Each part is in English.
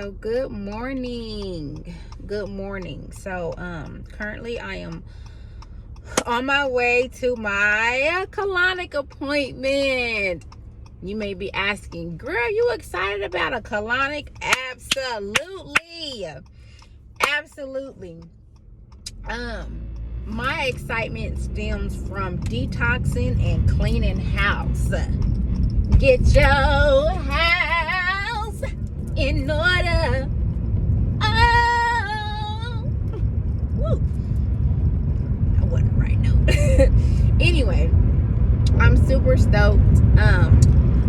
So good morning. So currently I am on my way to my colonic appointment. You may be asking, girl, you excited about a colonic? Absolutely. My excitement stems from detoxing and cleaning house. Get your house in order. Oh, woo. I wasn't right note. Anyway, I'm super stoked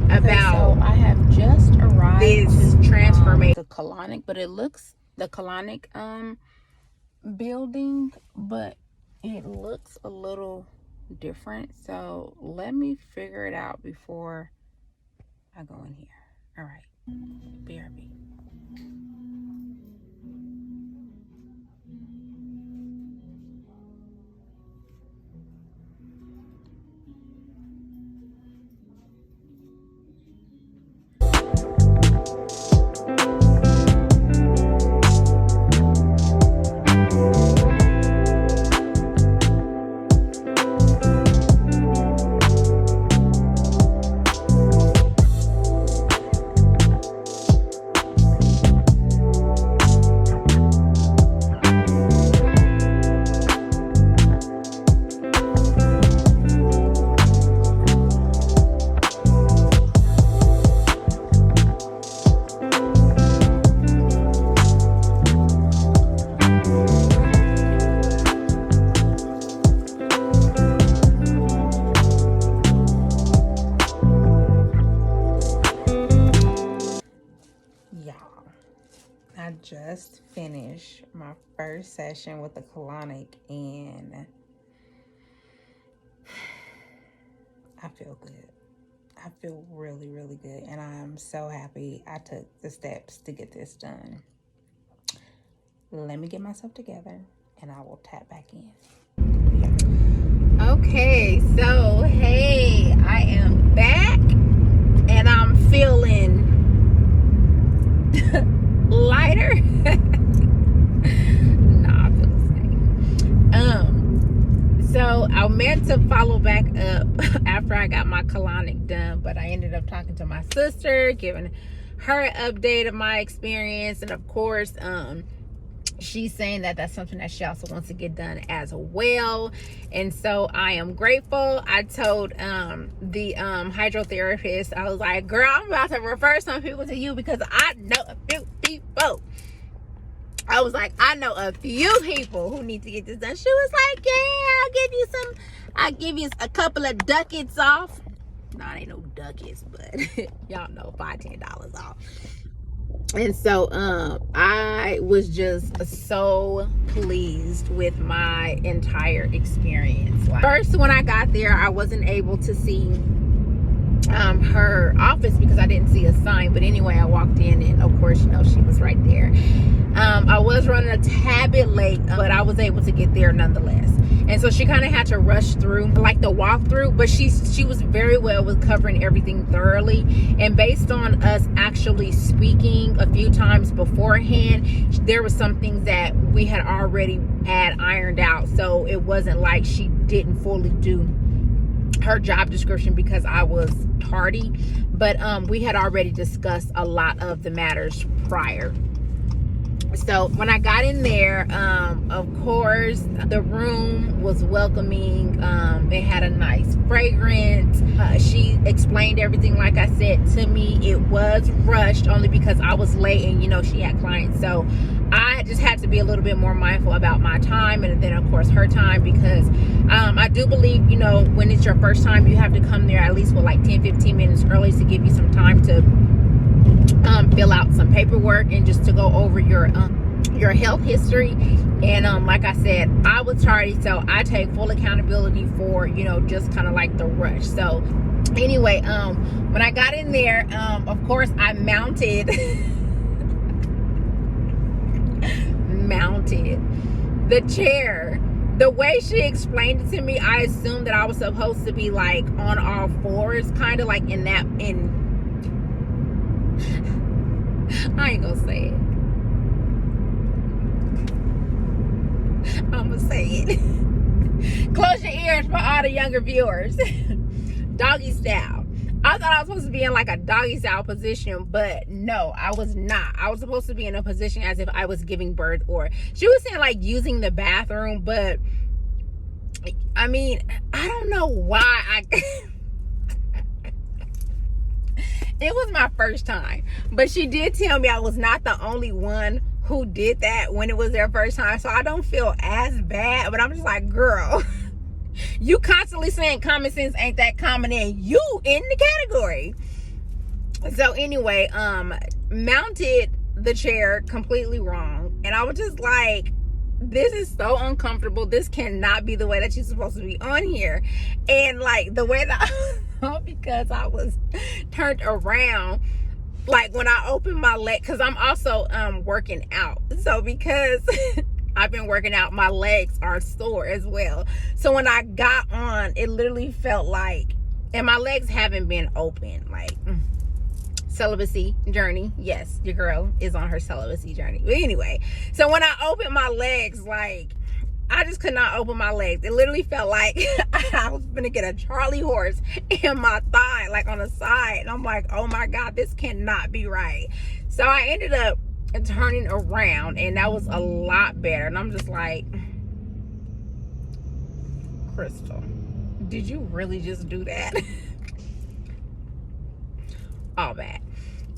about. So I have just arrived this transformation. The colonic, but it looks the colonic building, but it looks a little different. So let me figure it out before I go in here. All right, BRB. I just finished my first session with the colonic and I feel good. I feel really, really good. And I'm so happy I took the steps to get this done. Let me get myself together and I will tap back in. Okay, so hey, I am back and I'm feeling lighter. Nah, I feel the same. So I meant to follow back up after I got my colonic done, but I ended up talking to my sister, giving her an update of my experience, and of course, she's saying that that's something that she also wants to get done as well. And so I am grateful. I told the hydrotherapist, I was like, girl, I'm about to refer some people to you because I know a few people. I was like, I know a few people who need to get this done. She was like, yeah, I'll give you a couple of ducats off. No, it ain't no ducats, but y'all know, $5-10 off. And so I was just so pleased with my entire experience. First, when I got there, I wasn't able to see her office because I didn't see a sign. But anyway, I walked in and of course, you know, she was right there. I was running a tad bit late, but I was able to get there nonetheless. And so she kind of had to rush through like the walkthrough, but she was very well with covering everything thoroughly. And based on us actually speaking a few times beforehand, there was some things that we had already had ironed out. So it wasn't like she didn't fully do her job description because I was tardy, but we had already discussed a lot of the matters prior. So when I got in there, of course, the room was welcoming. It had a nice fragrance. She explained everything, like I said, to me. It was rushed only because I was late and, you know, she had clients. So I just had to be a little bit more mindful about my time and then, of course, her time, because I do believe, you know, when it's your first time, you have to come there at least with like 10-15 minutes early to give you some time to fill out some paperwork and just to go over your health history. And like I said, I was tardy, so I take full accountability for, you know, just kind of like the rush. So anyway, when I got in there, of course I mounted the chair. The way she explained it to me, I assumed that I was supposed to be like on all fours, kind of like I ain't gonna say it. I'm gonna say it. Close your ears for all the younger viewers. Doggy style. I thought I was supposed to be in like a doggy style position, but no, I was not. I was supposed to be in a position as if I was giving birth, or she was saying like using the bathroom, but I mean, I don't know why it was my first time, but she did tell me I was not the only one who did that when it was their first time, so I don't feel as bad, but I'm just like, girl, you constantly saying common sense ain't that common, and you in the category. So anyway, mounted the chair completely wrong, and I was just like, this is so uncomfortable. This cannot be the way that you're supposed to be on here. And like the way that because I was turned around, like when I opened my leg, because I'm also working out, so because I've been working out, my legs are sore as well. So when I got on, it literally felt like, and my legs haven't been open, like celibacy journey. Yes, your girl is on her celibacy journey. But anyway, so when I opened my legs, like I just could not open my legs. It literally felt like I was gonna get a Charlie horse in my thigh, like on the side. And I'm like, oh my God, this cannot be right. So I ended up turning around, and that was a lot better. And I'm just like, Crystal, did you really just do that? All bad.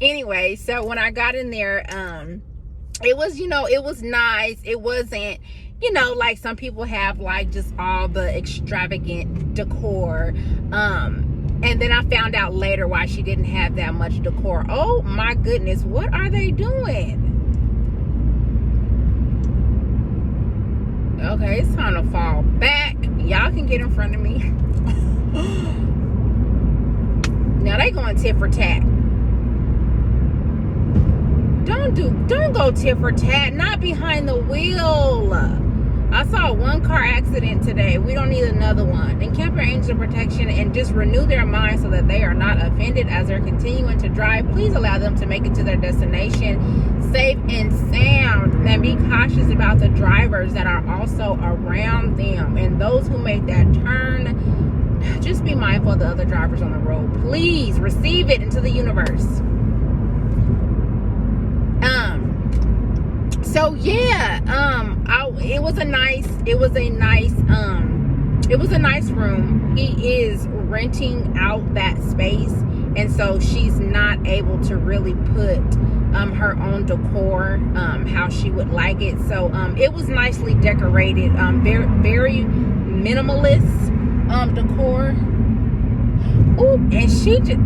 Anyway, so when I got in there, it was, it was nice. It wasn't, like some people have like just all the extravagant decor. And then I found out later why she didn't have that much decor. Oh my goodness, what are they doing? Okay, it's time to fall back. Y'all can get in front of me. Now they going tit for tat. Don't go tit for tat, not behind the wheel. I saw one car accident today. We don't need another one. And keep your angel protection and just renew their mind so that they are not offended as they're continuing to drive. Please allow them to make it to their destination safe and sound. And be cautious about the drivers that are also around them. And those who make that turn, just be mindful of the other drivers on the road. Please receive it into the universe. So yeah, it was a nice room. He is renting out that space, and so she's not able to really put her own decor how she would like it. So it was nicely decorated, very, very minimalist decor. Ooh, and she just,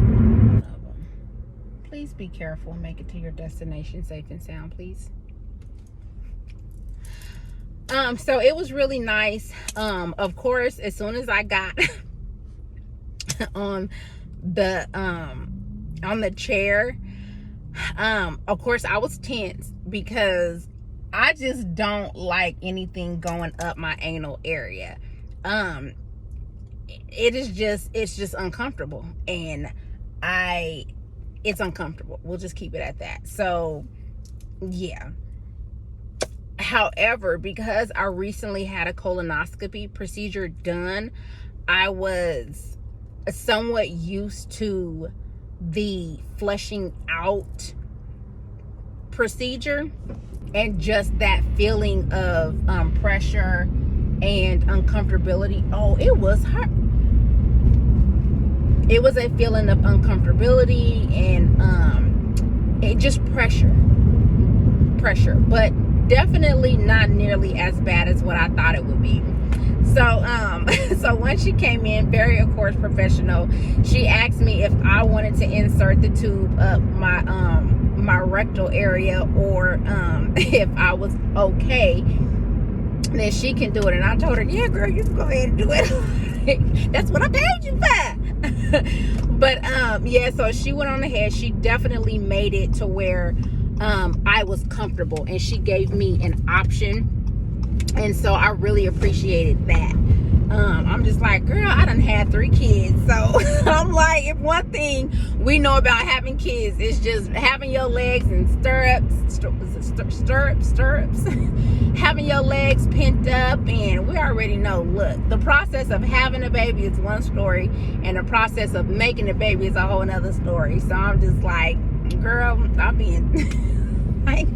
please be careful and make it to your destination safe and sound, please. So it was really nice. Of course, as soon as I got on the chair, of course I was tense because I just don't like anything going up my anal area. It's just uncomfortable, and it's uncomfortable. We'll just keep it at that. So yeah. However, because I recently had a colonoscopy procedure done, I was somewhat used to the flushing out procedure and just that feeling of pressure and uncomfortability. Oh, it was hard. It was a feeling of uncomfortability and it just pressure, but definitely not nearly as bad as what I thought it would be. So when she came in, very of course professional, she asked me if I wanted to insert the tube up my rectal area, or if I was okay, then she can do it. And I told her, yeah girl, you can go ahead and do it. That's what I paid you for. But yeah, so she went on ahead. She definitely made it to where I was comfortable, and she gave me an option, and so I really appreciated that. I'm just like, girl, I done had 3 kids. So I'm like, if one thing we know about having kids is just having your legs in stirrups, having your legs pent up. And we already know, look, the process of having a baby is one story, and the process of making a baby is a whole nother story. So I'm just like, girl, I'm being like,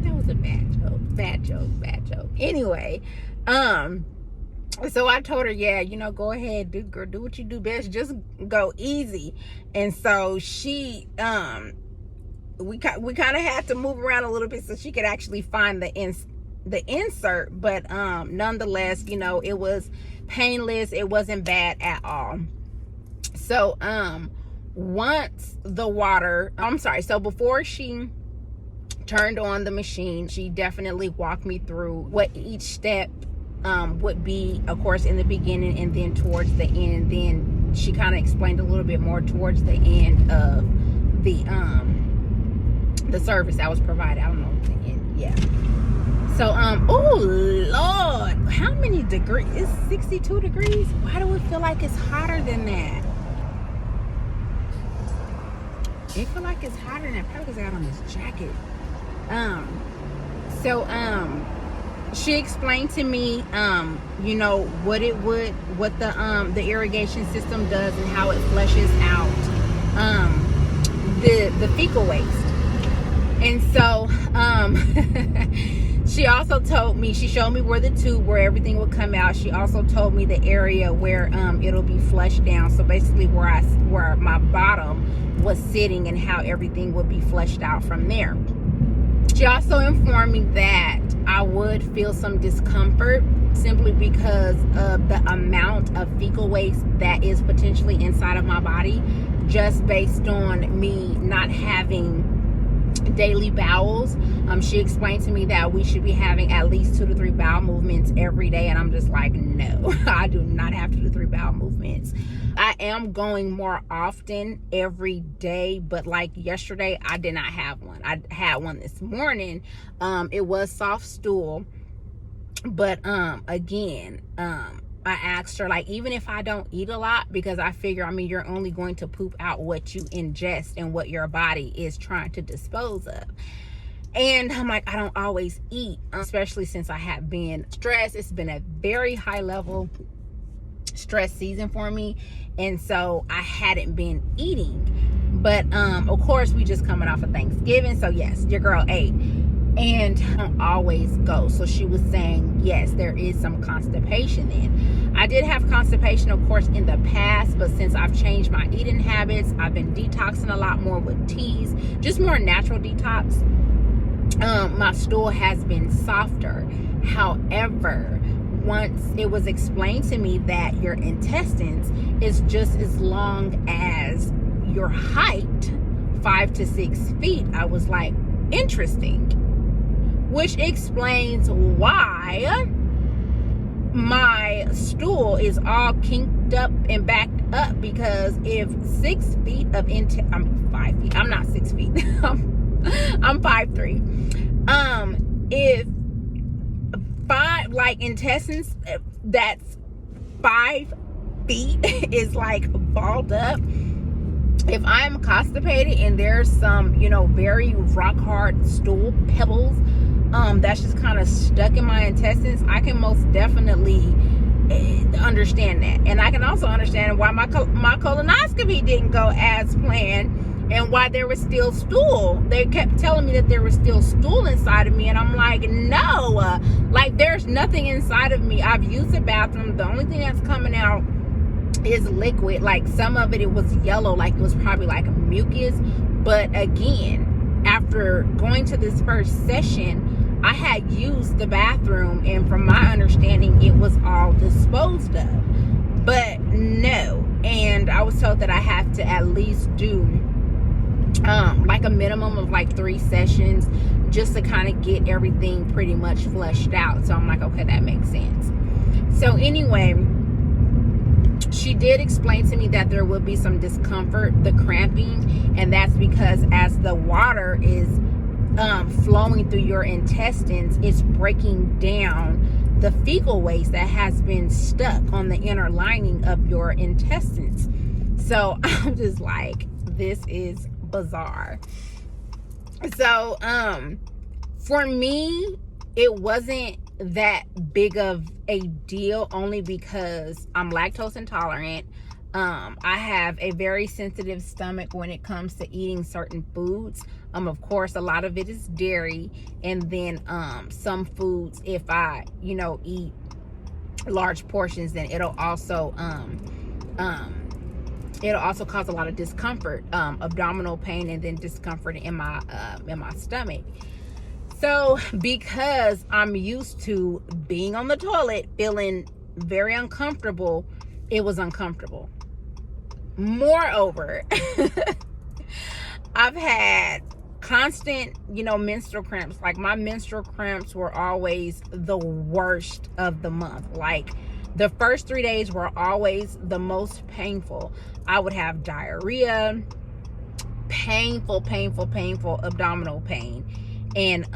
that was a bad joke. Anyway, so I told her, yeah, go ahead, girl, do what you do best, just go easy. And so she, we kind of had to move around a little bit so she could actually find the insert, but nonetheless, it was painless. It wasn't bad at all. So once the water, so before she turned on the machine, she definitely walked me through what each step would be, of course, in the beginning and then towards the end. Then she kind of explained a little bit more towards the end of the service that was provided. I don't know, the end, yeah. So oh Lord, how many degrees? It's 62 degrees. Why do it feel like it's hotter than that? It feel like it's hotter than that, probably because I got on this jacket. She explained to me, what the irrigation system does and how it flushes out the fecal waste. And so she also told me, she showed me where the tube, where everything would come out. She also told me the area where it'll be flushed down. So basically where my bottom was sitting and how everything would be flushed out from there. She also informed me that I would feel some discomfort simply because of the amount of fecal waste that is potentially inside of my body, just based on me not having daily bowels. She explained to me that we should be having at least 2 to 3 bowel movements every day, and I'm just like, no, I do not have 2 to 3 bowel movements. I am going more often every day, but like yesterday, I did not have one. I had one this morning. It was soft stool, but again, I asked her, like, even if I don't eat a lot, because I figure, you're only going to poop out what you ingest and what your body is trying to dispose of. And I'm like, I don't always eat, especially since I have been stressed. It's been a very high level stress season for me. And so I hadn't been eating. But of course, we just coming off of Thanksgiving. So yes, your girl ate. And I don't always go. So she was saying, yes, there is some constipation in. I did have constipation, of course, in the past, but since I've changed my eating habits, I've been detoxing a lot more with teas, just more natural detox. My stool has been softer. However, once it was explained to me that your intestines is just as long as your height, 5 to 6 feet, I was like, interesting. Which explains why my stool is all kinked up and backed up, because if 6 feet of I'm 5 feet. I'm not 6 feet. I'm 5'3". If 5 intestines that's 5 feet is like balled up, if I'm constipated and there's some, very rock hard stool pebbles that's just kind of stuck in my intestines, I can most definitely understand that. And I can also understand why my colonoscopy didn't go as planned and why there was still stool. They kept telling me that there was still stool inside of me, and I'm like, no, there's nothing inside of me. I've used the bathroom. The only thing that's coming out is liquid. Some of it was yellow, it was probably like mucus. But again, after going to this first session, I had used the bathroom, and from my understanding, it was all disposed of. But no. And I was told that I have to at least do a minimum of 3 sessions just to kind of get everything pretty much flushed out. So I'm like, okay, that makes sense. So anyway, she did explain to me that there will be some discomfort, the cramping, and that's because as the water is flowing through your intestines, it's breaking down the fecal waste that has been stuck on the inner lining of your intestines. So I'm just like, this is bizarre. So for me, it wasn't that big of a deal, only because I'm lactose intolerant. I have a very sensitive stomach when it comes to eating certain foods. Of course, a lot of it is dairy, and then some foods, if I, eat large portions, then it'll also cause a lot of discomfort, abdominal pain, and then discomfort in my stomach. So because I'm used to being on the toilet feeling very uncomfortable, it was uncomfortable. Moreover, I've had constant, menstrual cramps. Like, my menstrual cramps were always the worst of the month. Like, the first 3 days were always the most painful. I would have diarrhea, painful abdominal pain, and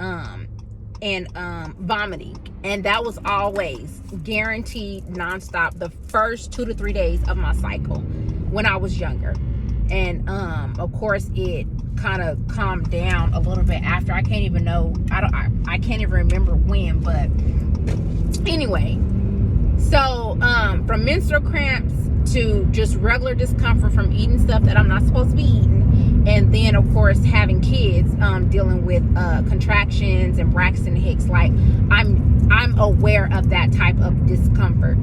vomiting. And that was always guaranteed nonstop the first 2 to 3 days of my cycle when I was younger. And of course, it kind of calmed down a little bit after. I can't even remember when, but anyway. So from menstrual cramps to just regular discomfort from eating stuff that I'm not supposed to be eating, and then of course having kids, dealing with contractions and Braxton Hicks. Like, I'm aware of that type of discomfort.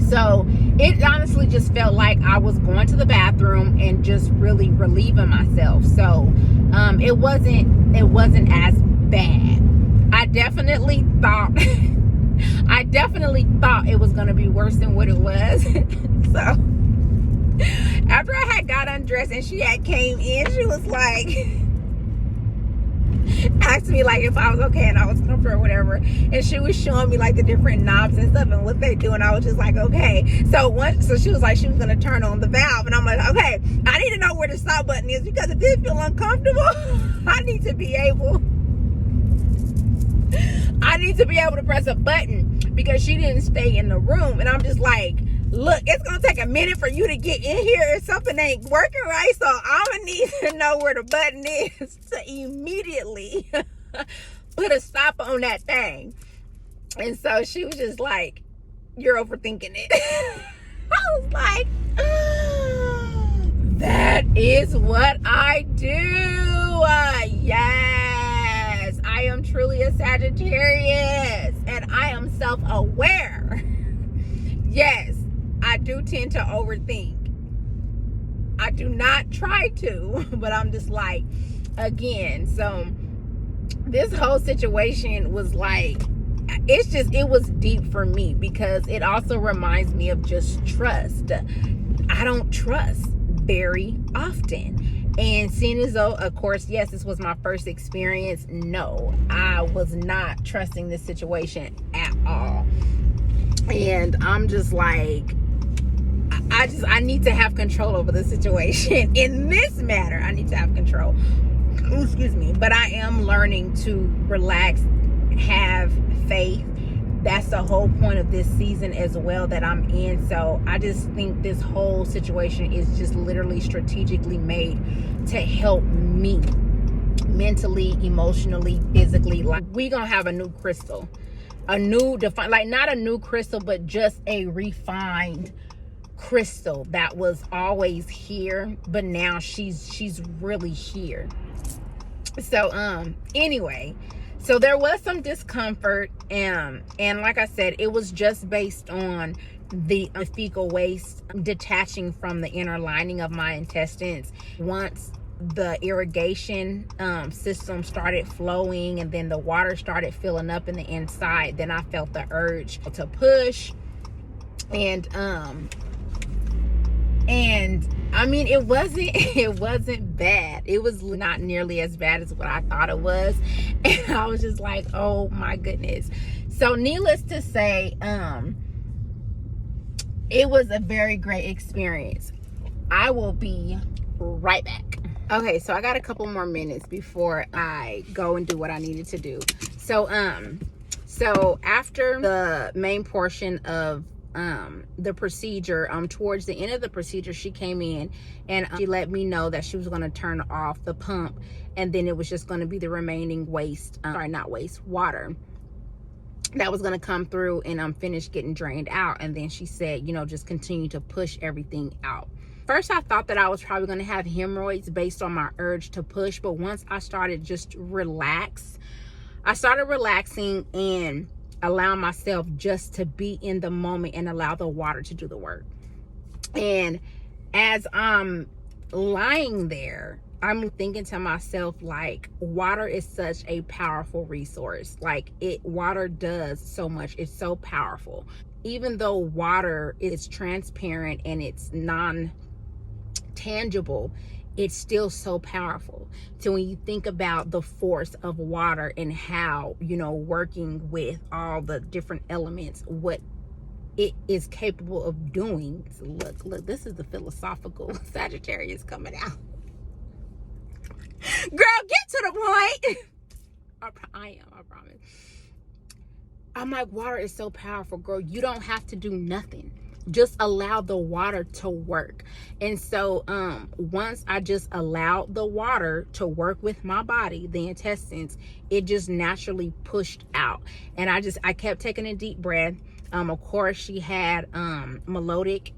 So it honestly just felt like I was going to the bathroom and just really relieving myself. So it wasn't as bad. I definitely thought it was going to be worse than what it was. So after I had got undressed and she had came in, she was like, asked me like if I was okay and I was comfortable or whatever, and she was showing me like the different knobs and stuff and what they do, and I was just like, okay. So she was like, she was gonna turn on the valve, and I'm like, okay, I need to know where the stop button is, because if this feel uncomfortable, I need to be able to press a button, because she didn't stay in the room. And I'm just like, look, it's gonna take a minute for you to get in here if something ain't working right, so I'm gonna need to know where the button is to immediately put a stop on that thing. And so she was just like, you're overthinking it. I was like, that is what I do. Yes, I am truly a Sagittarius, and I am self-aware. Yes, I do tend to overthink. I do not try to, but I'm just like, again. So this whole situation was like, it was deep for me, because it also reminds me of just trust. I don't trust very often. And seeing as though, of course, yes, this was my first experience, no, I was not trusting this situation at all. And I'm just like, I need to have control over the situation. In this matter, I need to have control. Excuse me. But I am learning to relax, have faith. That's the whole point of this season as well that I'm in. So I just think this whole situation is just literally strategically made to help me mentally, emotionally, physically. Like, we gonna have a new crystal, like not a new crystal, but just a refined crystal that was always here, but now she's really here. So anyway, so there was some discomfort, and like I said, it was just based on the fecal waste detaching from the inner lining of my intestines. Once the irrigation system started flowing, and then the water started filling up in the inside, then I felt the urge to push. And I mean, it wasn't bad. It was not nearly as bad as what I thought it was. And I was just like, oh my goodness. So needless to say, it was a very great experience. I will be right back. Okay, so I got a couple more minutes before I go and do what I needed to do. So So after the main portion of the procedure, towards the end of the procedure, she came in and she let me know that she was going to turn off the pump, and then it was just going to be the remaining water that was going to come through and finish getting drained out. And then she said, you know, just continue to push everything out. First, I thought that I was probably going to have hemorrhoids based on my urge to push, but once I started just I started relaxing and allowing myself just to be in the moment and allow the water to do the work. And as I'm lying there, I'm thinking to myself, like, water is such a powerful resource. Like, water does so much. It's so powerful. Even though water is transparent and it's non-tangible, it's still so powerful. So when you think about the force of water and how, you know, working with all the different elements, what it is capable of doing. So look, this is the philosophical Sagittarius coming out. Girl, get to the point. I promise. I'm like, water is so powerful, girl. You don't have to do nothing. Just allow the water to work. And so once I just allowed the water to work with my body, the intestines, it just naturally pushed out. And I kept taking a deep breath. Of course, she had melodic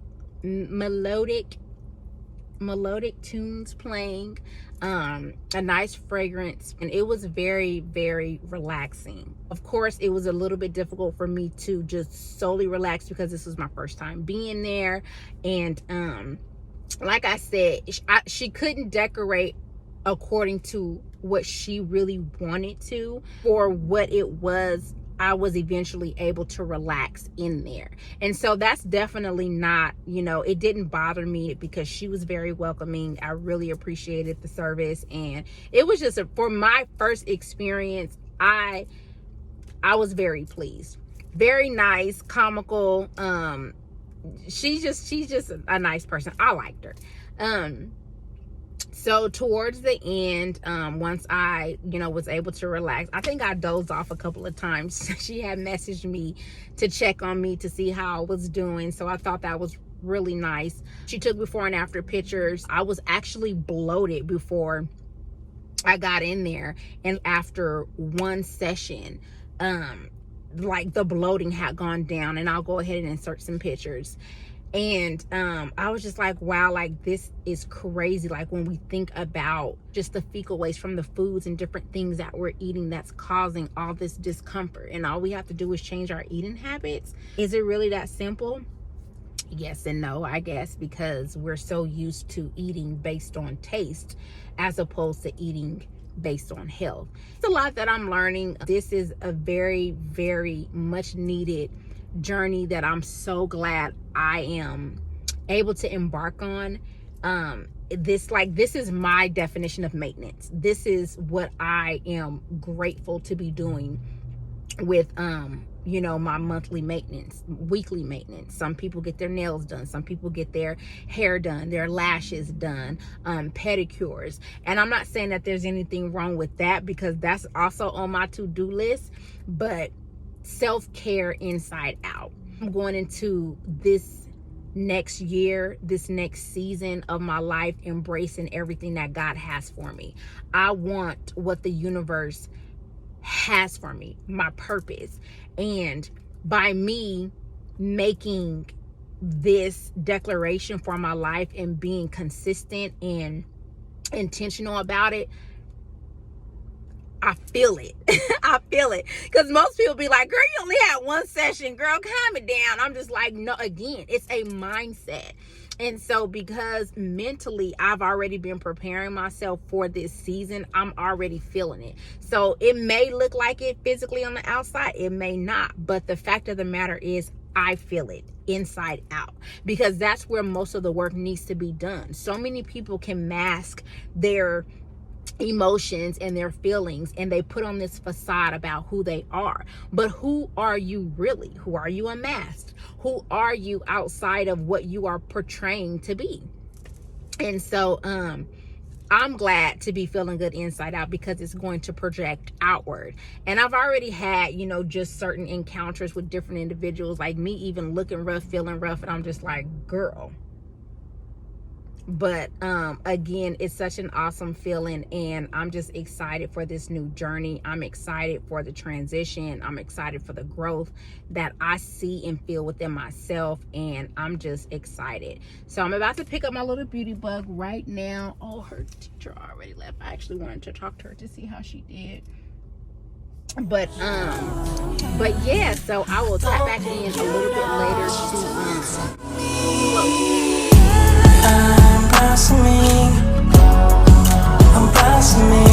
tunes playing, a nice fragrance, and it was very, very relaxing. Of course, it was a little bit difficult for me to just solely relax because this was my first time being there. And like I said, she couldn't decorate according to what she really wanted to. For what it was, I was eventually able to relax in there. And so that's definitely not, you know, it didn't bother me because she was very welcoming. I really appreciated the service. And it was just, for my first experience, I was very pleased. Very nice, comical. She's just a nice person. I liked her. So towards the end, once I, you know, was able to relax, I think I dozed off a couple of times. She had messaged me to check on me to see how I was doing. So I thought that was really nice. She took before and after pictures. I was actually bloated before I got in there. And after one session, like the bloating had gone down, and I'll go ahead and insert some pictures. And I was just like, wow, like this is crazy. Like when we think about just the fecal waste from the foods and different things that we're eating that's causing all this discomfort, and all we have to do is change our eating habits. Is it really that simple? Yes and no, I guess, because we're so used to eating based on taste as opposed to eating based on health. It's a lot that I'm learning. This is a very, very much needed journey that I'm so glad I am able to embark on. This is my definition of maintenance. This is what I am grateful to be doing with you know, my monthly maintenance, weekly maintenance. Some people get their nails done, some people get their hair done, their lashes done, pedicures. And I'm not saying that there's anything wrong with that, because that's also on my to-do list, but self-care inside out. I'm going into this next year, this next season of my life, embracing everything that God has for me. I want what the universe has for me, my purpose. And by me making this declaration for my life and being consistent and intentional about it, I feel it. I feel it. Because most people be like, girl, you only had one session. Girl, calm it down. I'm just like, no, again, it's a mindset. And so because mentally I've already been preparing myself for this season, I'm already feeling it. So it may look like it physically on the outside. It may not. But the fact of the matter is, I feel it inside out, because that's where most of the work needs to be done. So many people can mask their emotions and their feelings, and they put on this facade about who they are. But who are you really? Who are you unmasked? Who are you outside of what you are portraying to be? And so I'm glad to be feeling good inside out because it's going to project outward. And I've already had, you know, just certain encounters with different individuals, like me even looking rough, feeling rough, and I'm just like, girl. But again, it's such an awesome feeling, and I'm just excited for this new journey. I'm excited for the transition. I'm excited for the growth that I see and feel within myself, and I'm just excited. So I'm about to pick up my little beauty bug right now. Oh, her teacher already left. I actually wanted to talk to her to see how she did. But yeah, so I will tap back in a little bit later to I'm blossoming,